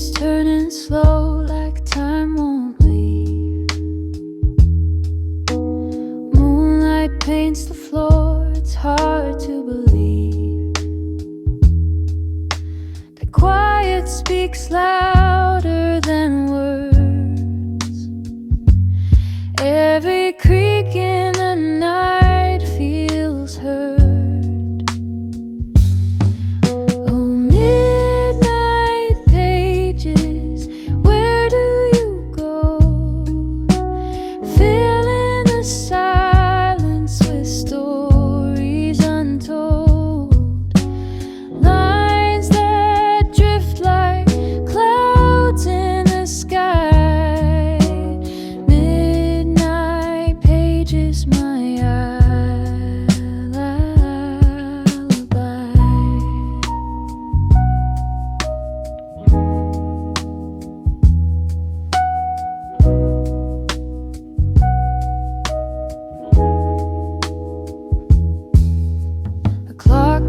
Pages turning slow like time won't leave. Moonlight paints the floor, it's hard to believe. The quiet speaks louder than words. Every creak in the night feels heard.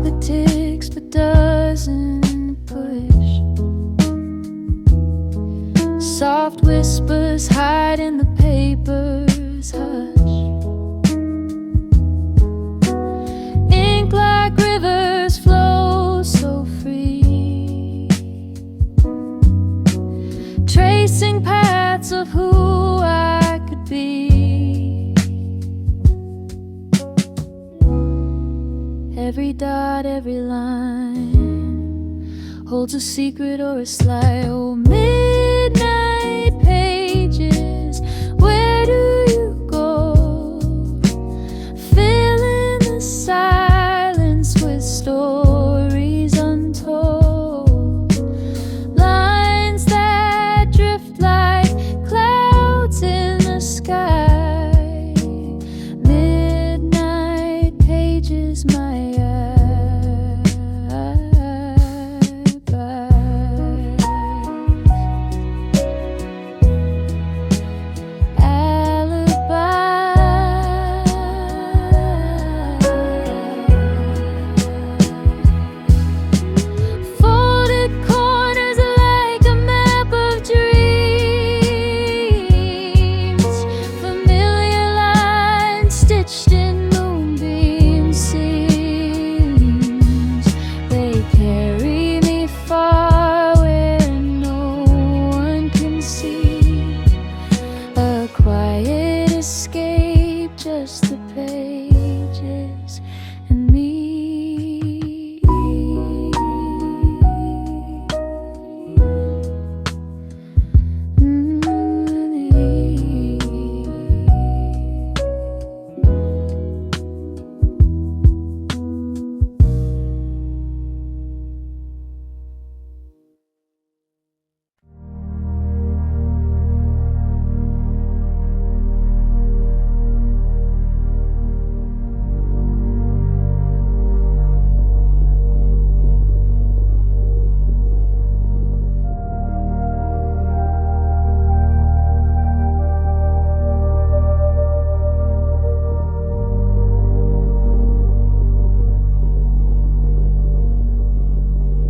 That ticks but doesn't push. Soft whispers hide in the paper's hush. Ink like rivers flow so free, tracing paths of who I could be. Every dot, every line holds a secret or a sly. Oh, midnight pages, where do you go? Filling the silence with stories untold. Lines that drift like clouds in the sky. Midnight pages, my just the pages and me.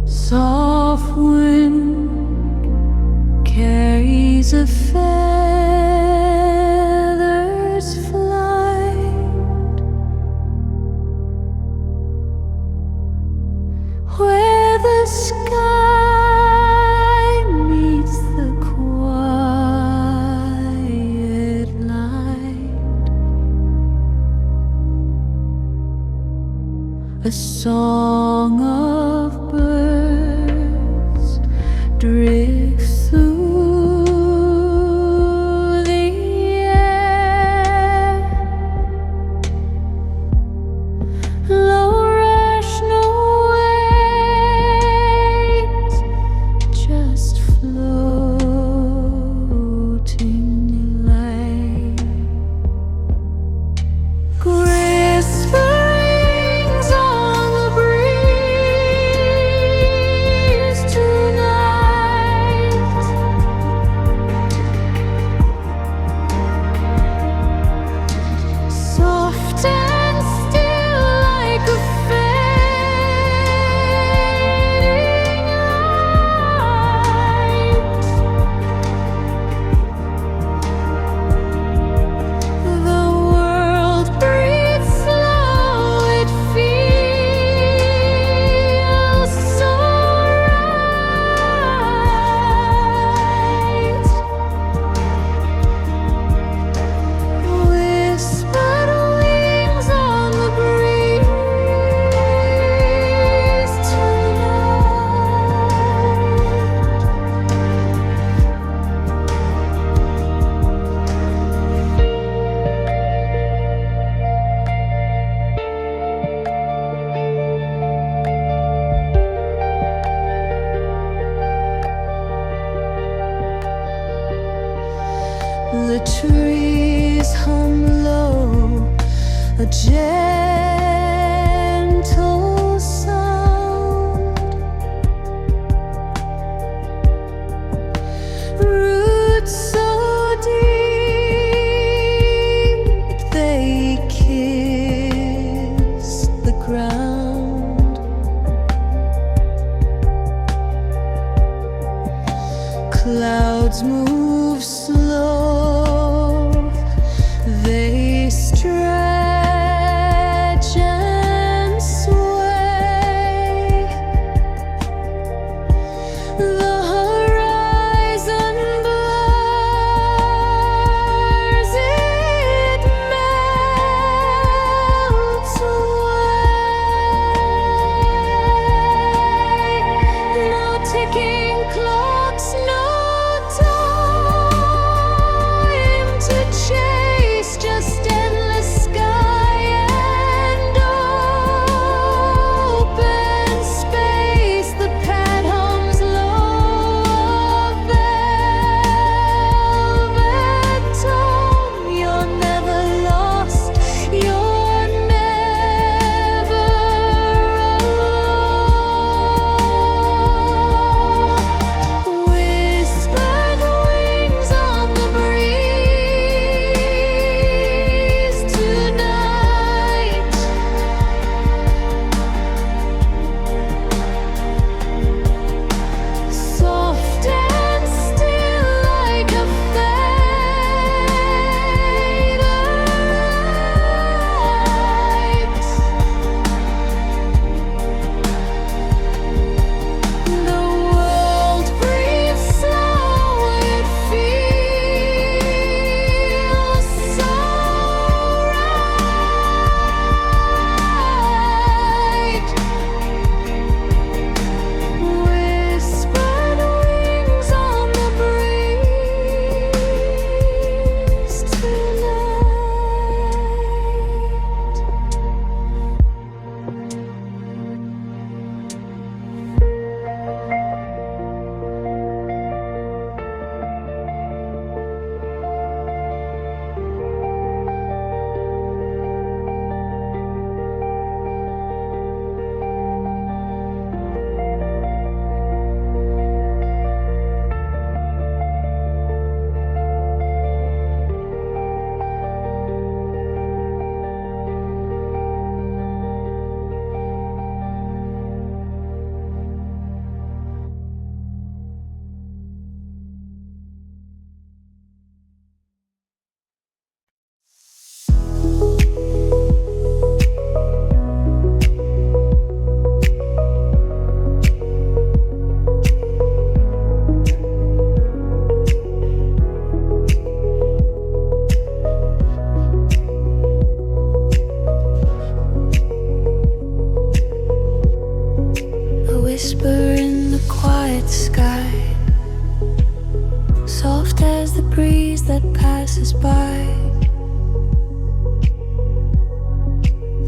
Soft wind carries a feather's flight where the sky meets the quiet light. A song of birds drifts through The trees hum low, a gentle sound. Roots so deep they kiss the ground. Clouds move slow, they stretch and sway. The horizon blurs, it melts away. No ticking clocks, no time to chase, just endless sky and open space. The pad hums low, a velvet tone. You're never lost, you're never alone. Whispered wings on the breeze tonight. Soft and still like a fade light. The world breathes slow, it feels so right. Whispered wings on the breeze a whisper in the quiet sky, soft as the breeze that passes by.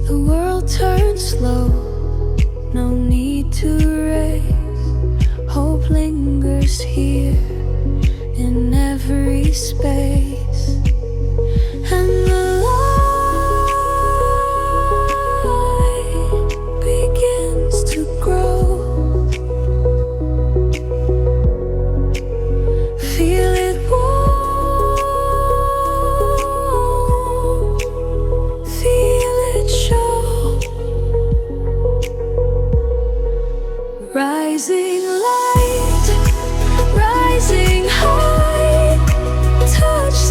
The world turns slow, no need to race. Hope lingers here in every space. And the light begins to grow. Feel it warm, feel it show. Rising light, rising high, touch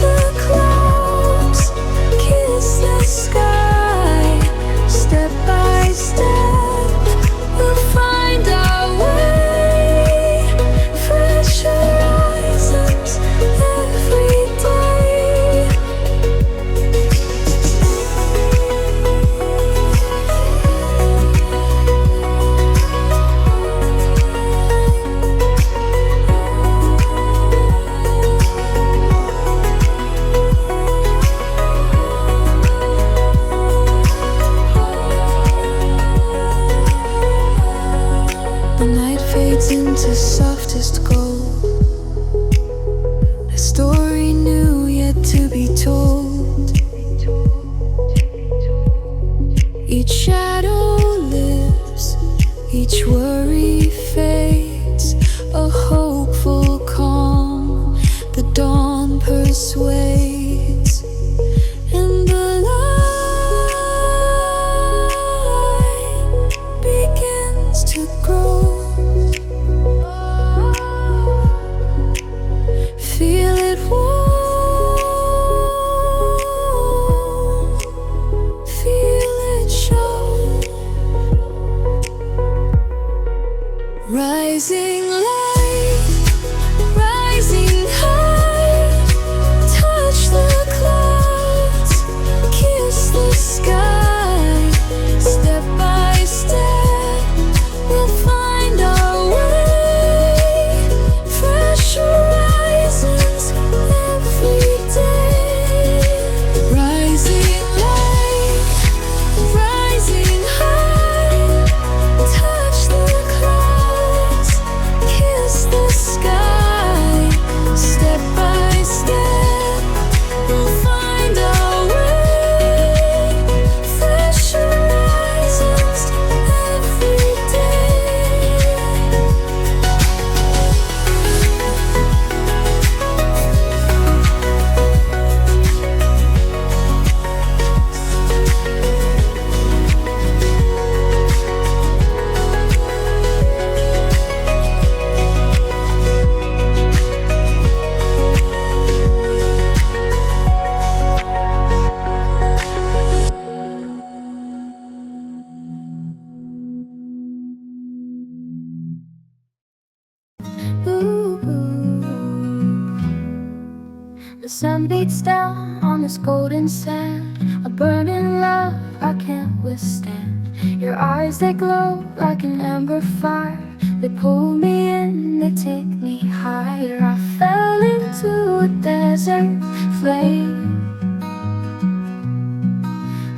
The sun beats down on this golden sand, a burning love I can't withstand. Your eyes, they glow like an ember fire. They pull me in, they take me higher. I fell into a desert flame,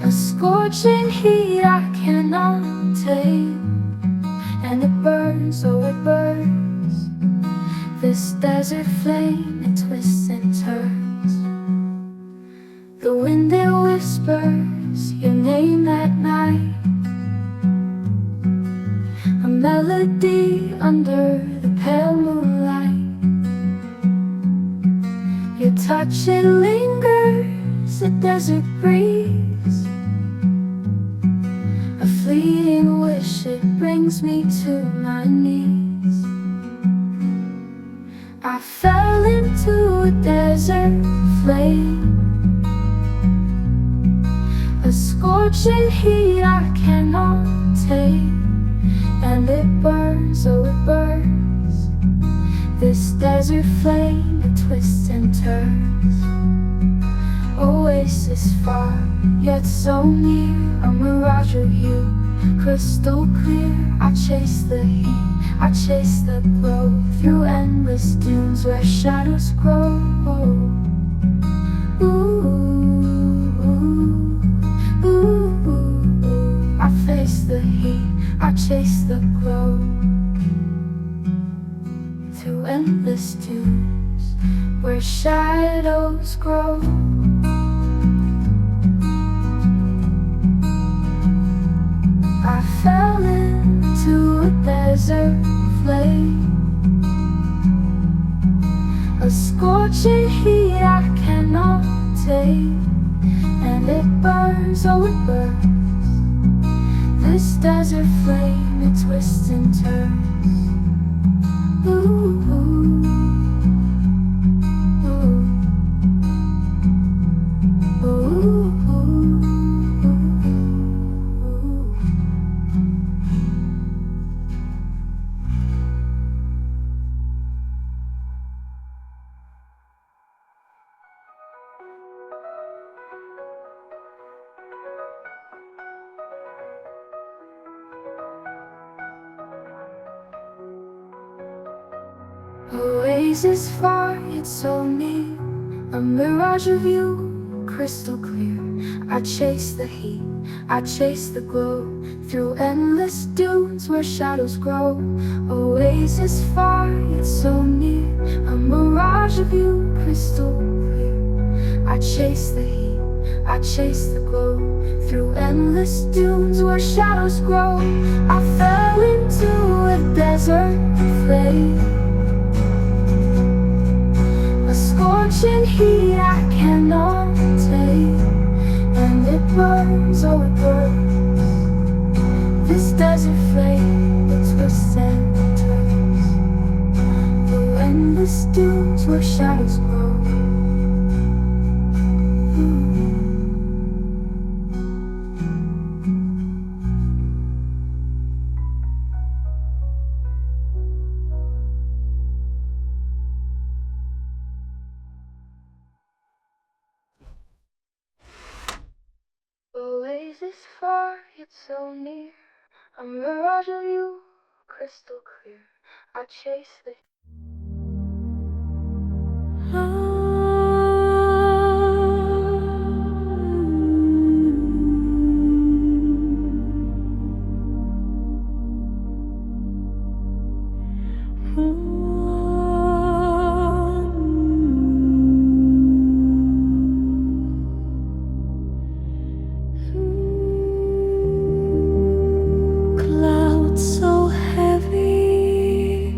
a scorching heat I cannot tame. And it burns, oh it burns. This desert flame, it twists and turns. The wind, it whispers your name at night, a melody under the pale moonlight. Your touch, it lingers, a desert breeze, a fleeting wish, it brings me to my knees. I fell into a desert flame, a scorching heat I cannot take. And it burns, oh it burns. This desert flame, it twists and turns. Oasis far, yet so near, a mirage of you, crystal clear. I chase the heat, I chase the glow, through endless dunes where shadows grow. Ooh, ooh, ooh. I face the heat, I chase the glow, through endless dunes where shadows grow. I fell into a desert flame, a scorching heat I cannot take. And it burns, oh it burns. This desert flame, it twists and turns. Ooh, ooh, ooh, ooh, ooh. Oasis far, yet so near, a mirage of you, crystal clear. I chase the heat, I chase the glow, through endless dunes where shadows grow. Oasis far, yet so near, a mirage of you, crystal clear. I chase the heat, I chase the glow, through endless dunes where shadows grow. I fell into a desert flame, a scorching heat I cannot take. And it burns, oh it burns. This desert flame, it twists and turns. The endless dunes where shadows grow. Oasis far, yet so near, a mirage of you, crystal clear. I chase the clouds so heavy,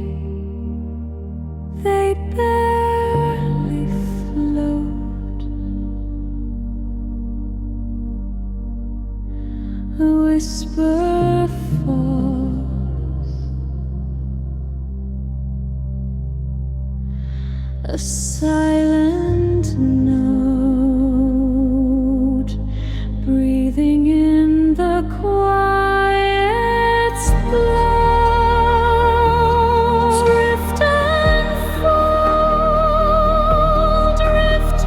they barely float. A whisper falls, a silent note, breathing in the quiet splendor. Drift and fall, drift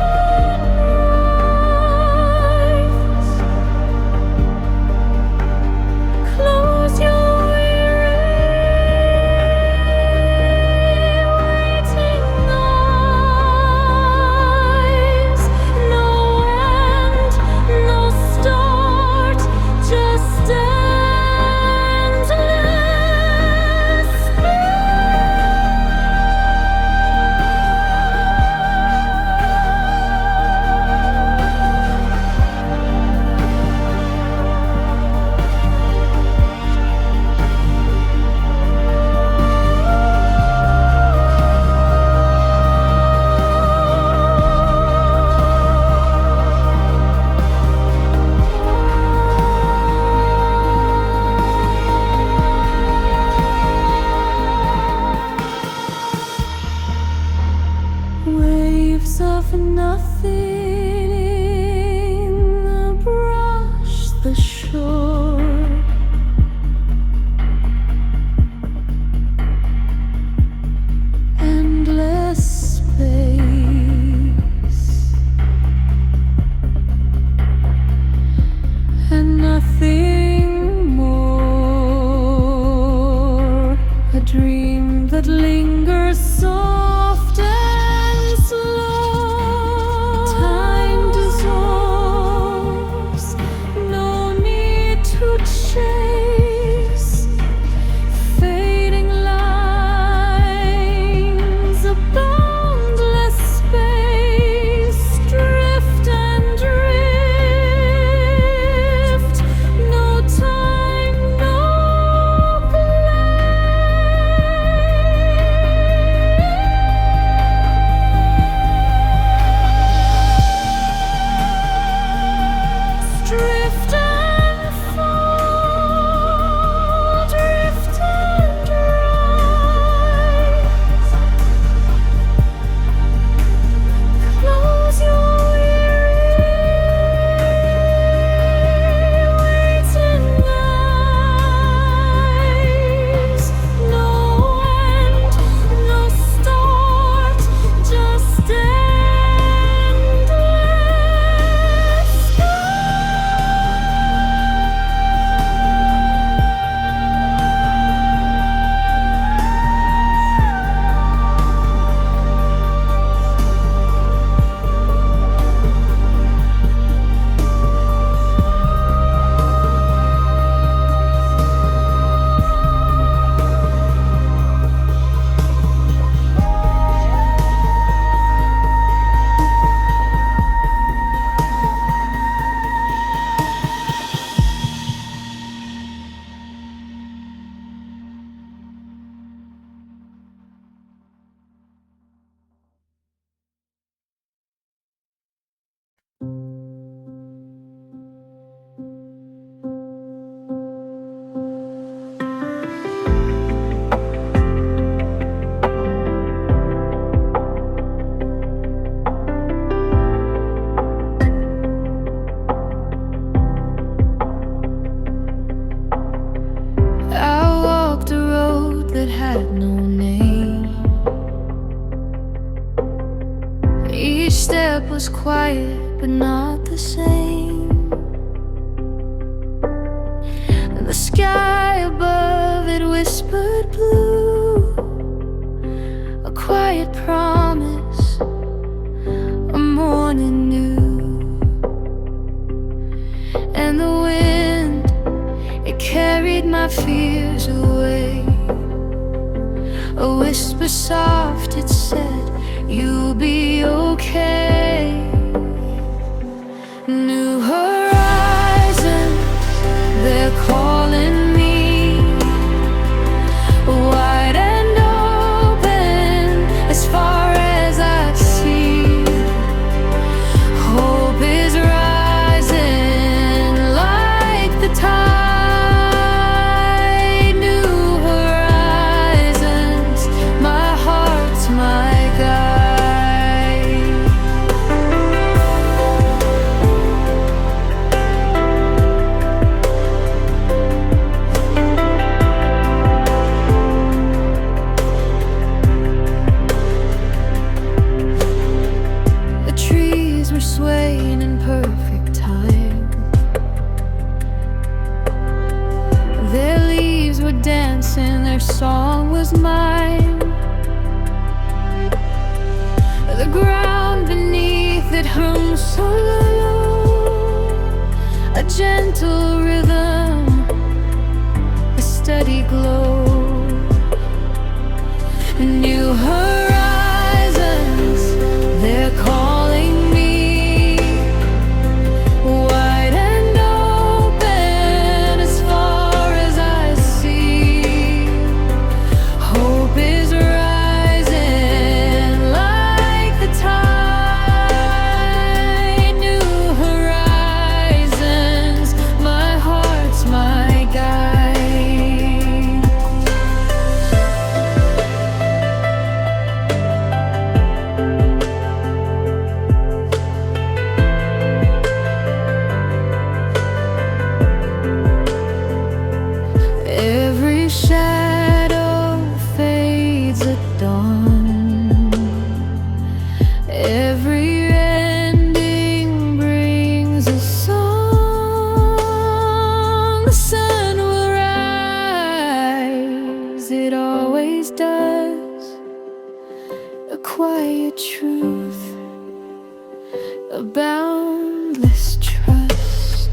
Waves of nothing brush the shore. Endless space and nothing more. A dream that lingers soft and slow. Time dissolves, no need to chase. Fading lines, a boundless space. Drift and drift, no time, no place. Drift and fall, drift and rise. Close your weary, waiting eyes. No end, no start, just endless I walked a road that had no name. Each step was quiet, but not the same. The sky above it whispered blue, a quiet promise, a morning new. And the wind, it carried my fears away. A whisper soft, it said, you'll be okay. New horizons, they're calling me. Wide and open, as far as I see. Hope is rising like the tide. New horizons, my heart's my guide. The trees were swaying in perfect time. Their leaves were dancing, their song was mine. The ground beneath it hummed so low, a gentle rhythm, a steady glow. New horizons, they're calling me. Wide and open, as far as I see. Hope is rising like the tide. New horizons, my heart's my guide. quiet truth, a boundless trust.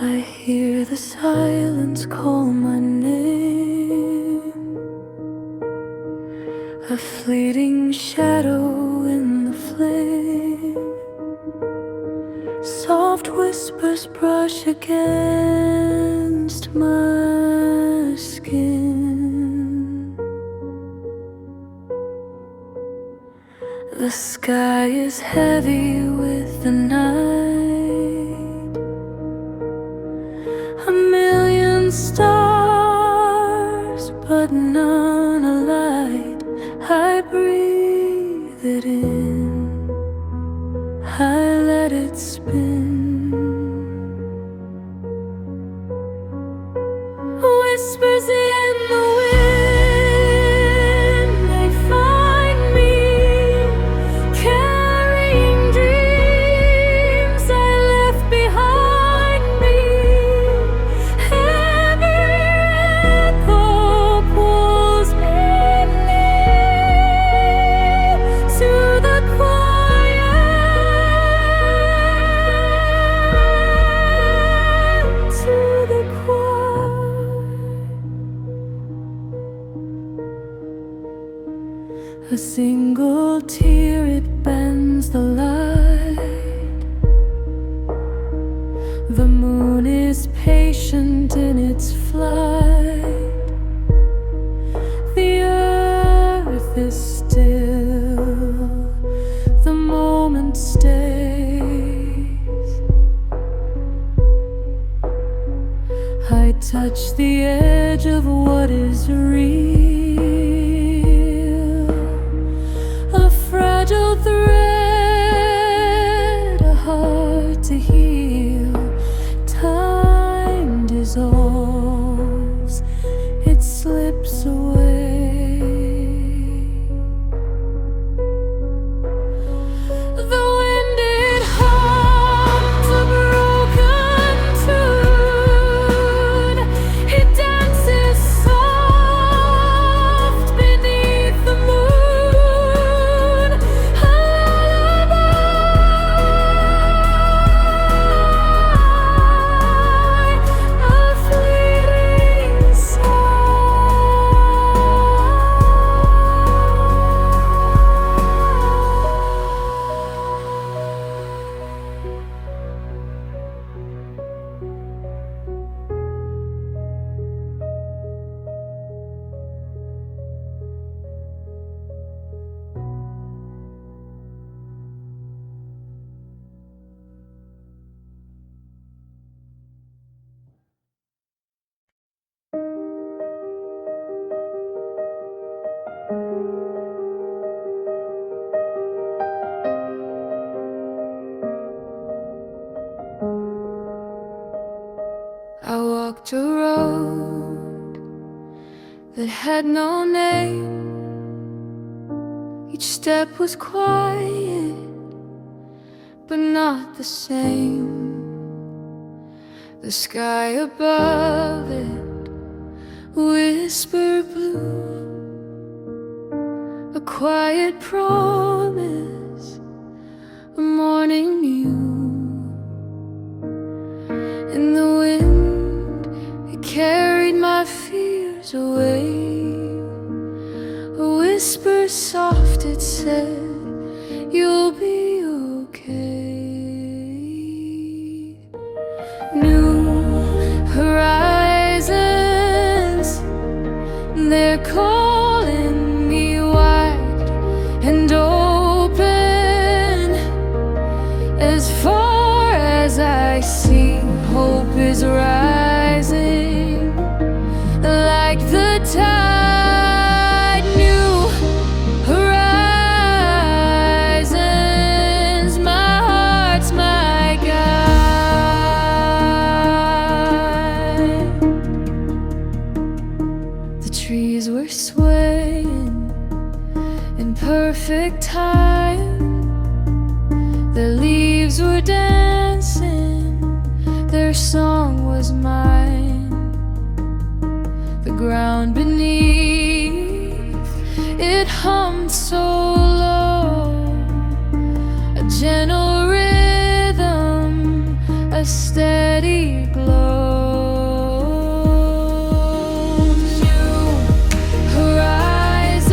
I hear the silence call my name, a fleeting shadow in the flame. Soft whispers brush against my skin. The sky is heavy with the night. A million stars, but none alight. I breathe it in, I let it spin. Whispers in the wind, they find me carrying dreams I left behind me. Every echo pulls me near to the quiet, to the quiet. A single tear, it bends the light. The moon is patient in its flight. The earth is still, the moment stays. I touch the edge of what is real, a fragile thread, a heart to heal. Time dissolves, it slips away. The wind, it hums a broken tune. It dances soft beneath the moon. A lullaby, a fleeting I walked a road that had no name. Each step was quiet, but not the same. The sky above it, whisper blue, a quiet promise, a morning new. In the wind, it carried my fears away. A whisper soft, it said, you'll be okay. New horizons, they're calling me wide and open. As far as I see, hope is rising like the tide. perfect time. The leaves were dancing, their song was mine. The ground beneath, it hummed so low, a gentle rhythm, a steady glow. New horizons,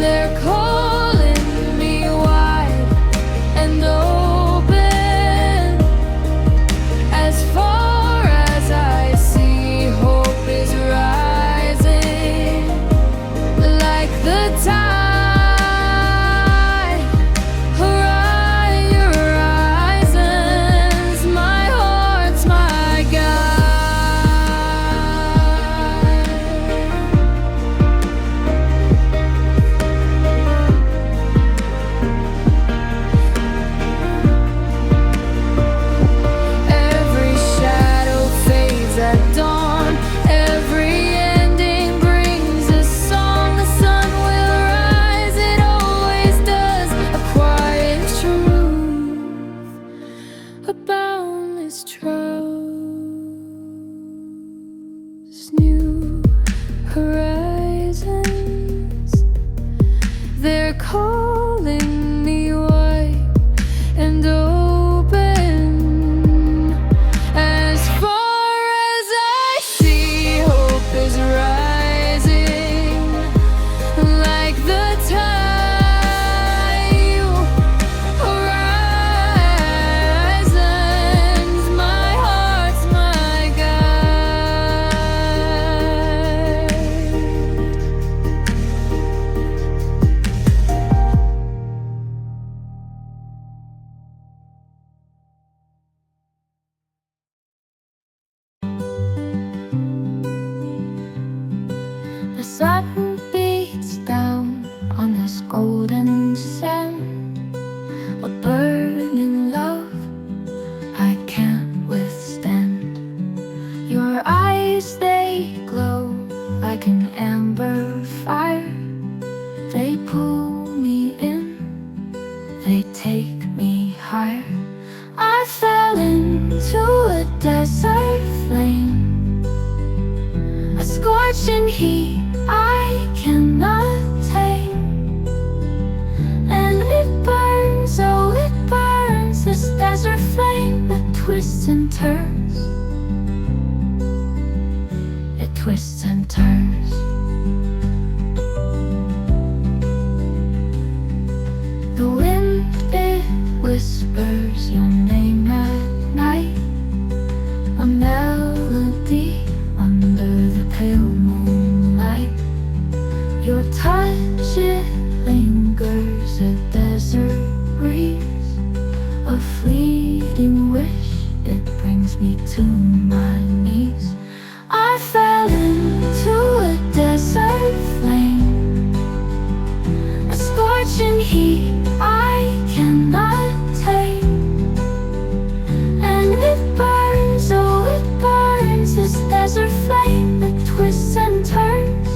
they're calling me wide and open. As far as I see, hope is rising like the tide. A boundless trust, new horizons, they're calling me wide and open. As far as I see, hope is rising like the tide. The sun beats down on this golden sand, a burning love I can't withstand. Your eyes, they glow like an amber fire. They pull me in, they take me higher. I fell into a desert flame, a scorching heat I cannot tame. And it burns, oh it burns, this desert flame. It twists and turns, it twists and turns. The wind, it whispers your name at night, a melody under the pale moonlight. Your touch, it lingers, a desert breeze, a fleeting wish, it brings me to my knees. I fell into a desert flame, a scorching heat I cannot tame. And it burns, oh it burns, this desert flame. It twists and turns,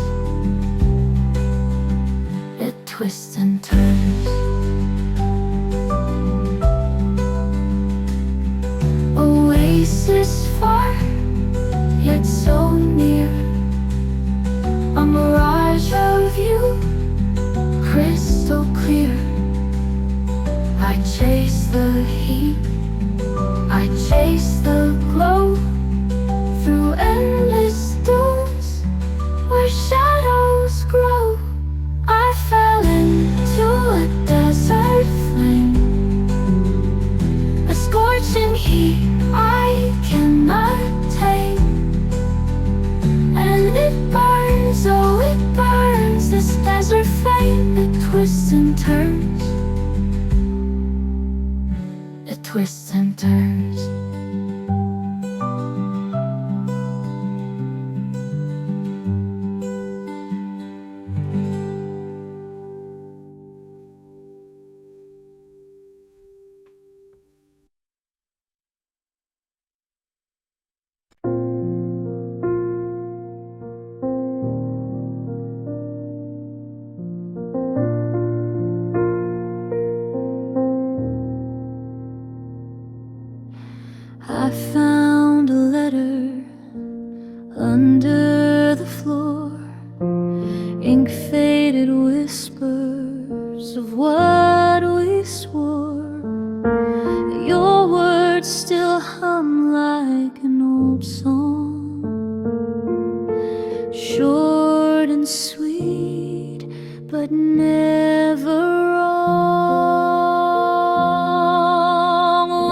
it twists and turns. Oasis far, yet so near, a mirage of you, crystal clear. I chase the heat, I chase the glow, through endless dunes where shadows grow. I fell into a desert flame, a scorching heat I cannot tame. And it burns, oh it burns, this desert flame. It twists and turns, it twists and turns. faded whispers of what we swore. Your words still hum like an old song, short and sweet, but never wrong.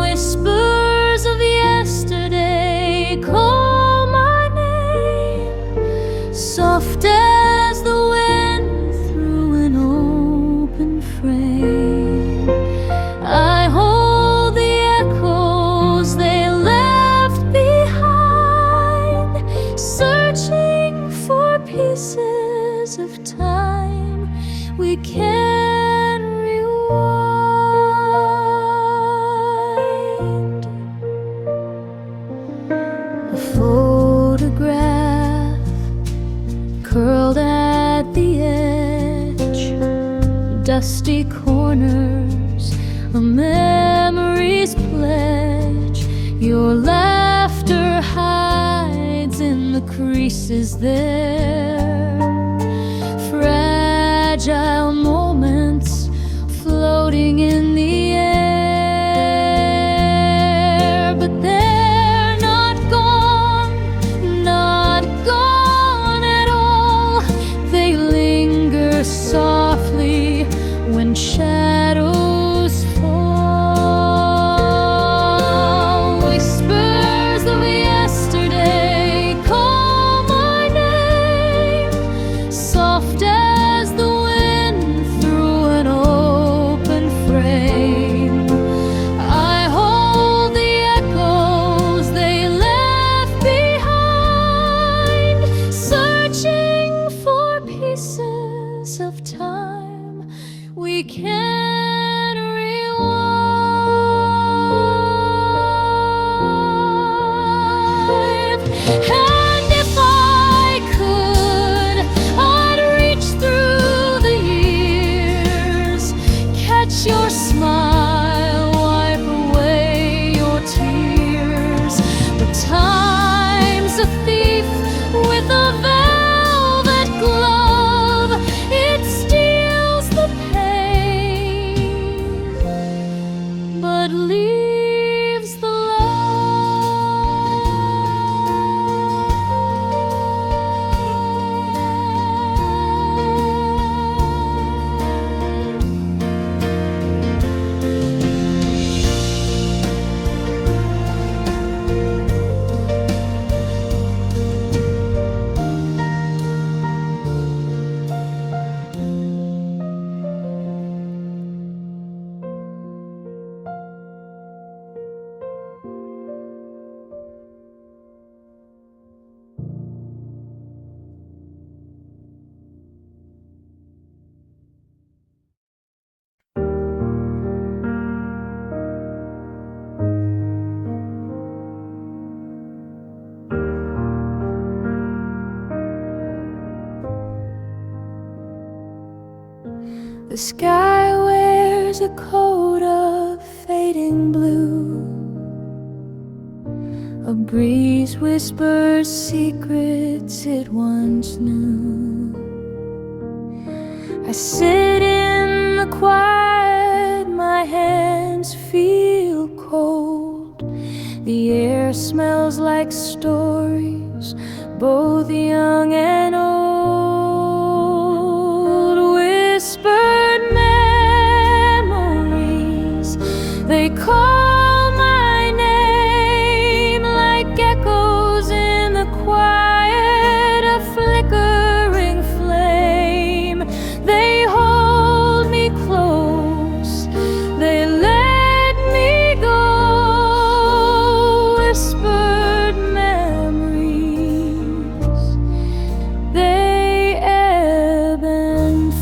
Whispers of yesterday call my name, soft as the wind through an open frame. I hold the echoes they left behind, searching for pieces of time we can rewind. A photograph curled at the edge, dusty corners, a memory's pledge. Your laughter hides in the creases there, fragile moments floating in the air. But they're not gone at all. They linger softly when shadows fall. Whispers of yesterday call my name, soft as the wind through an open frame. I hold the echoes they left behind, searching for pieces of time we can revive. And if I could, I'd reach through the years, catch your smile, wipe away your tears. But time's a thief with a velvet glove. It steals the pain, but leaves the The sky wears a coat of fading blue. A breeze whispers secrets it once knew. I sit in the quiet, my hands feel cold. The air smells like stories, both young and old. Whispered memories, they call my name like echoes in the quiet, a flickering flame. They hold me close, they let me go. Whispered memories, they ebb and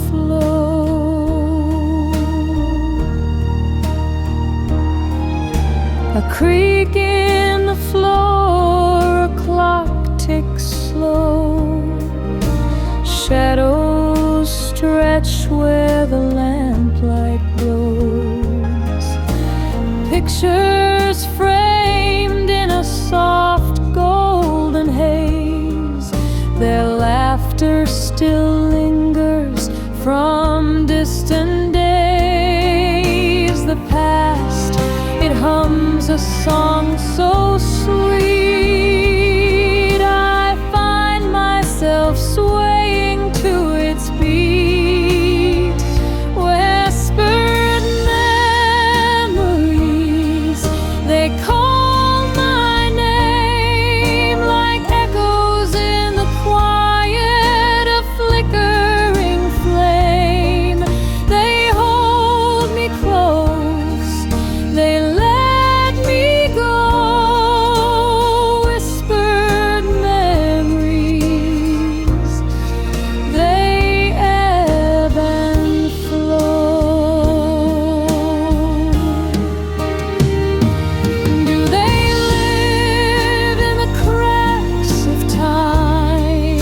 a creak in the floor, a clock ticks slow. Shadows stretch where the lamplight glows. Pictures framed in a soft golden haze. Their laughter still lingers, so sweet. I find myself swaying to its beat. Whispered memories, they call my name like echoes in the quiet, a flickering flame. They hold me close, they let me go. Whispered memories, they ebb and flow. Do they live in the cracks of time,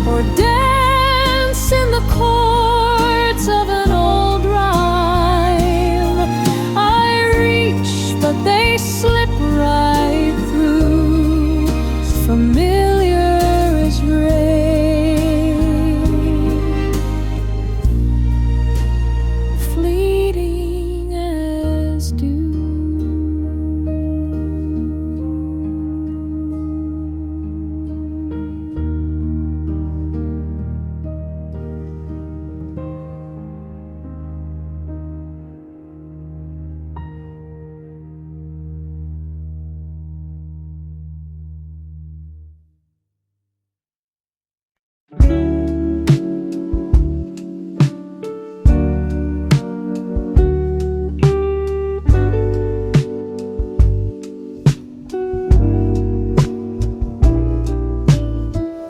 or dance in the chords of an old rhyme? I reach, but they slip right through, familiar as rain, fleeting as dew.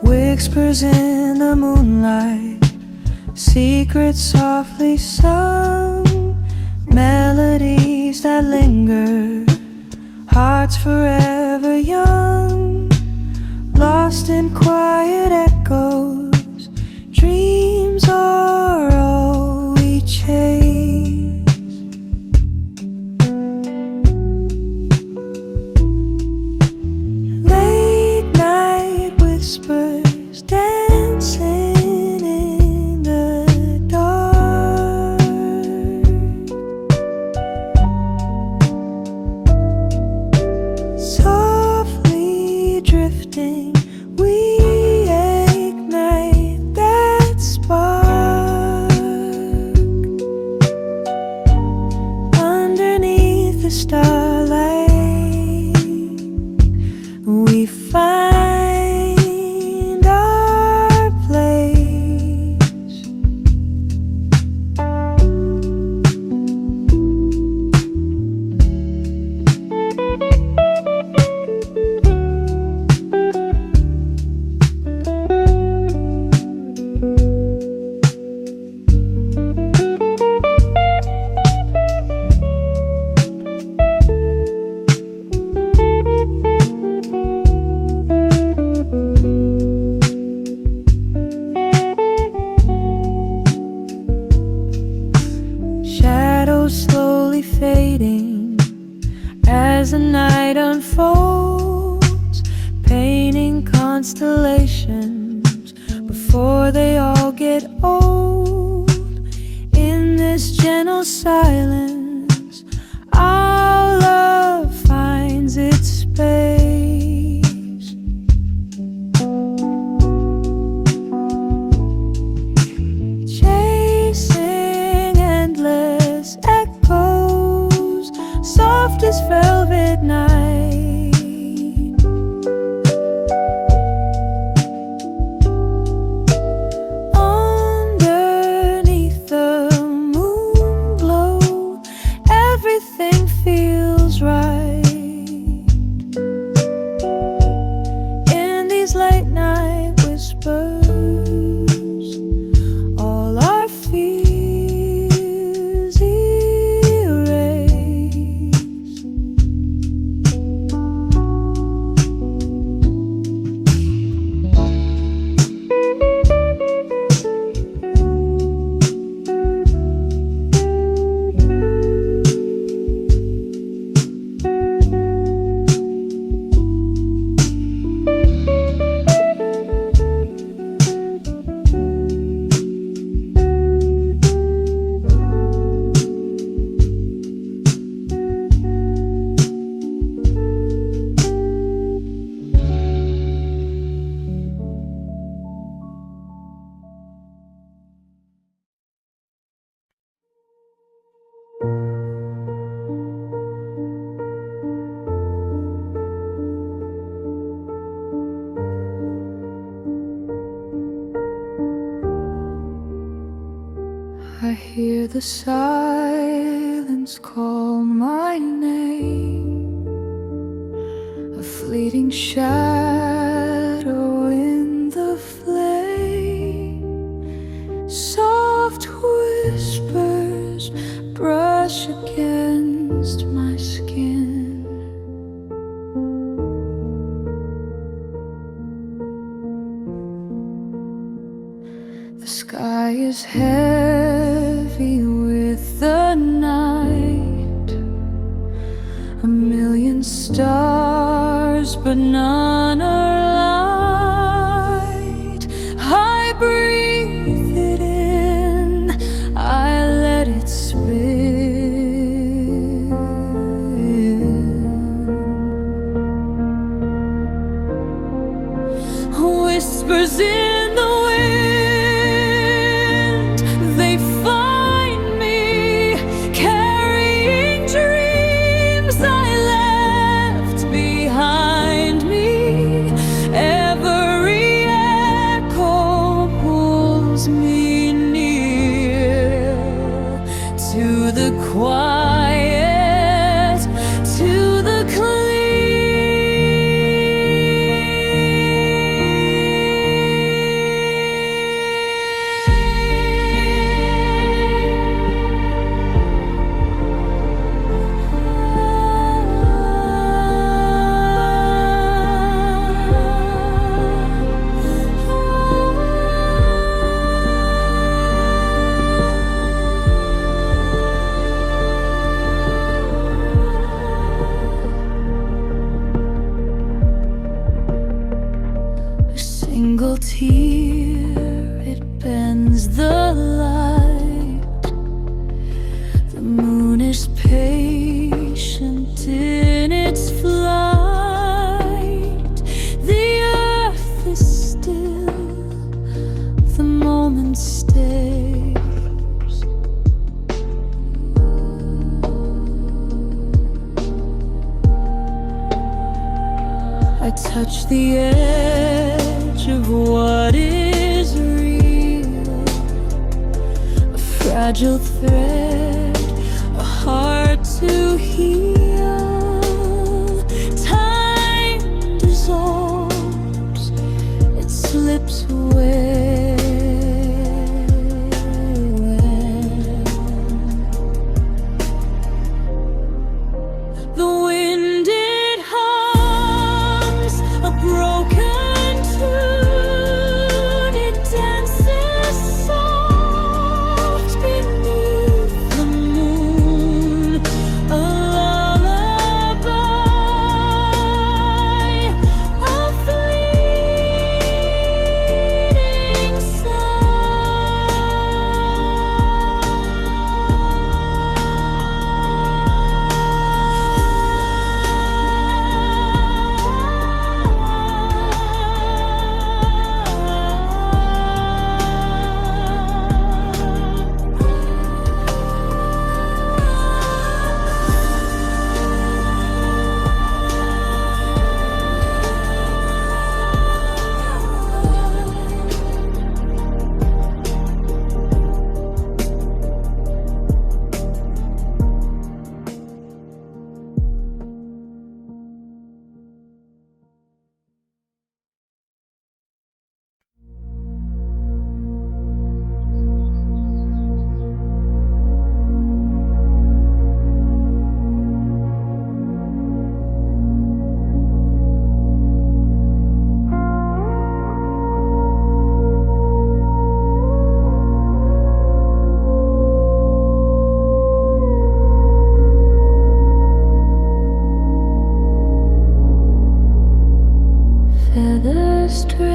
Whispers in the moonlight, secrets softly sung, melodies that linger, hearts forever young, lost in quiet echoes. Dreams are all we chase. Late night whispers dancing in the dark. Softly drifting, we ignite that spark. Underneath the starlight, we find our place. Shadows slowly fading as the night unfolds, painting constellations before they all get old. In this gentle silence, our love finds its space. Chasing endless echoes, soft as velvet night. Underneath the moon glow, hear the silence call my name, a fleeting shadow in the flame. Soft whispers brush against my skin. The sky is heavy with the night, a million stars but none are light. I breathe it in, I let it spin. Whispers in the wind, they find me carrying dreams I left behind me. Every echo pulls me near to the quiet, to the single tear, it bends the light. The moon is patient in its flight. The earth is still, the moment stays. I touch the edge of what is real, a fragile thread, a heart to heal. Time dissolves, it slips away. The wind, it hums a broken tune, it dances soft beneath the moon, a lullaby, a fleeting feathers drift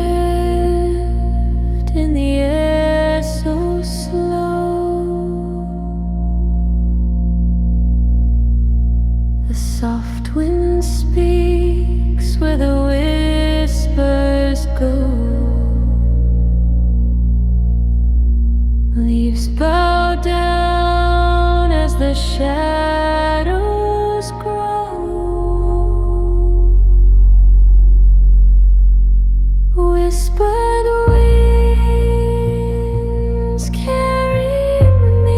in the air so slow. The soft wind speaks where the whispers go. Leaves bow down as the shadows grow. Whispered winds carry me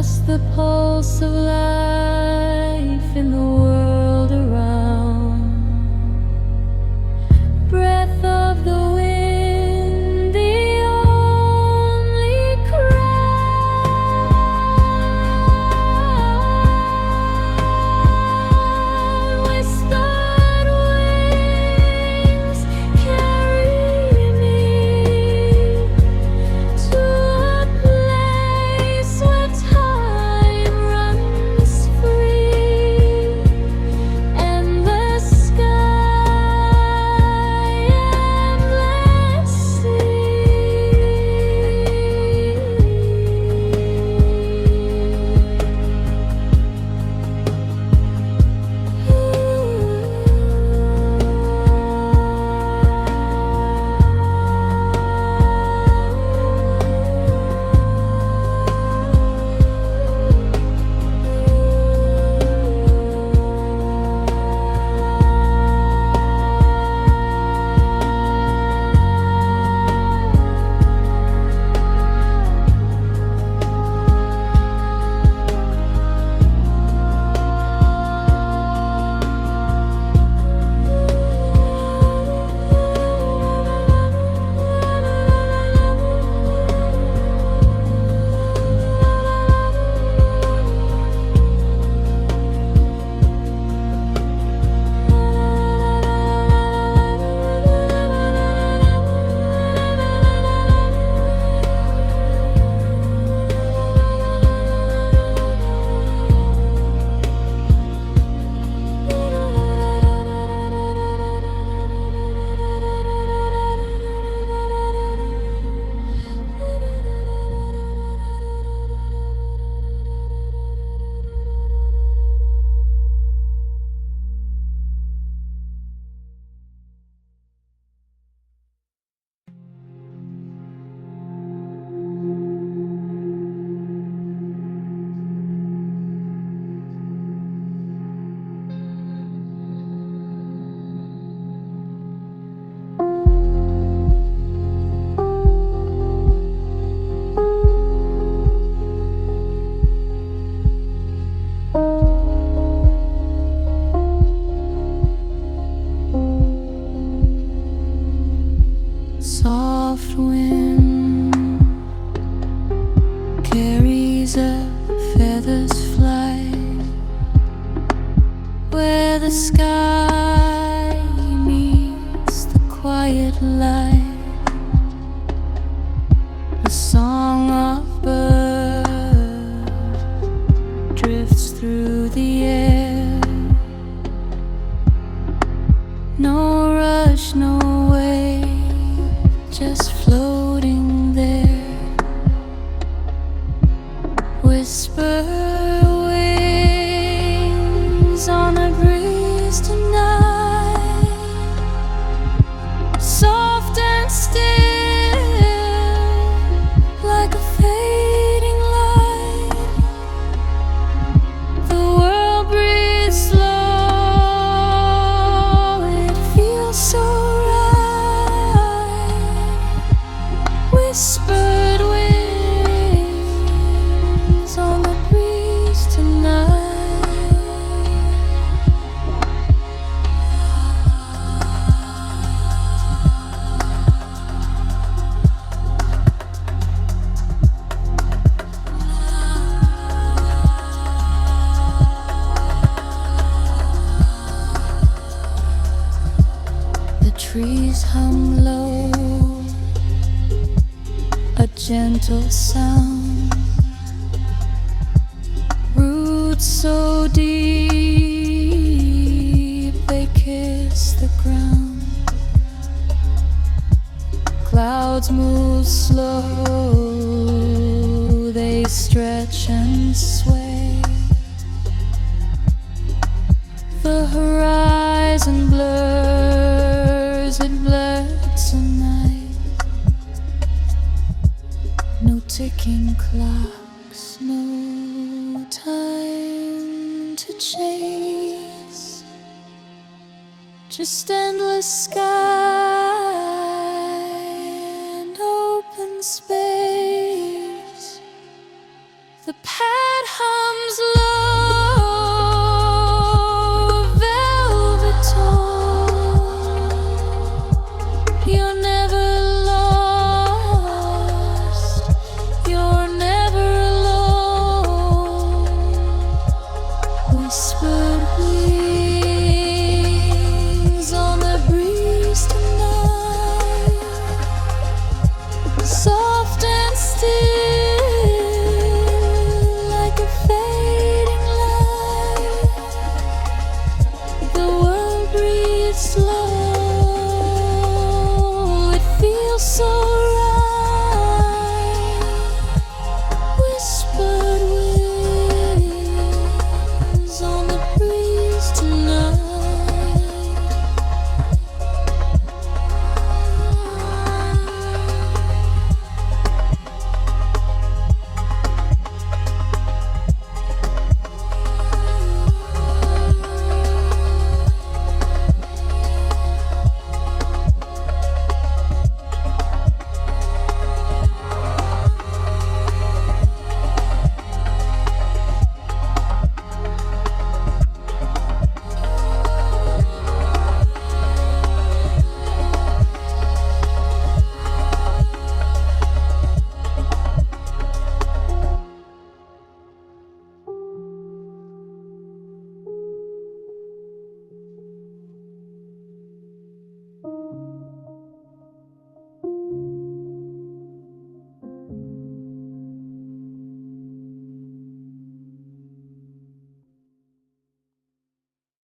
just the pulse of life in the world around. Breath of the wind, the only cry. Whispered wings carry me to a place where time runs free, and the sky endless soft wind carries a feather's flight where the sky meets the quiet light. The song of bird drifts through the air. No rush, no way, just floating there. Whisper wings on a breeze tonight, soft and still like a fading light. The world breathes slow, it feels so whispered wings on the breeze tonight. The trees hum low, a gentle sound, roots so deep they kiss the ground. Clouds move slow, they stretch and sway. The horizon blurs, it blurs tonight. No ticking clocks, no time to chase, just endless sky and open space. The past that hums low.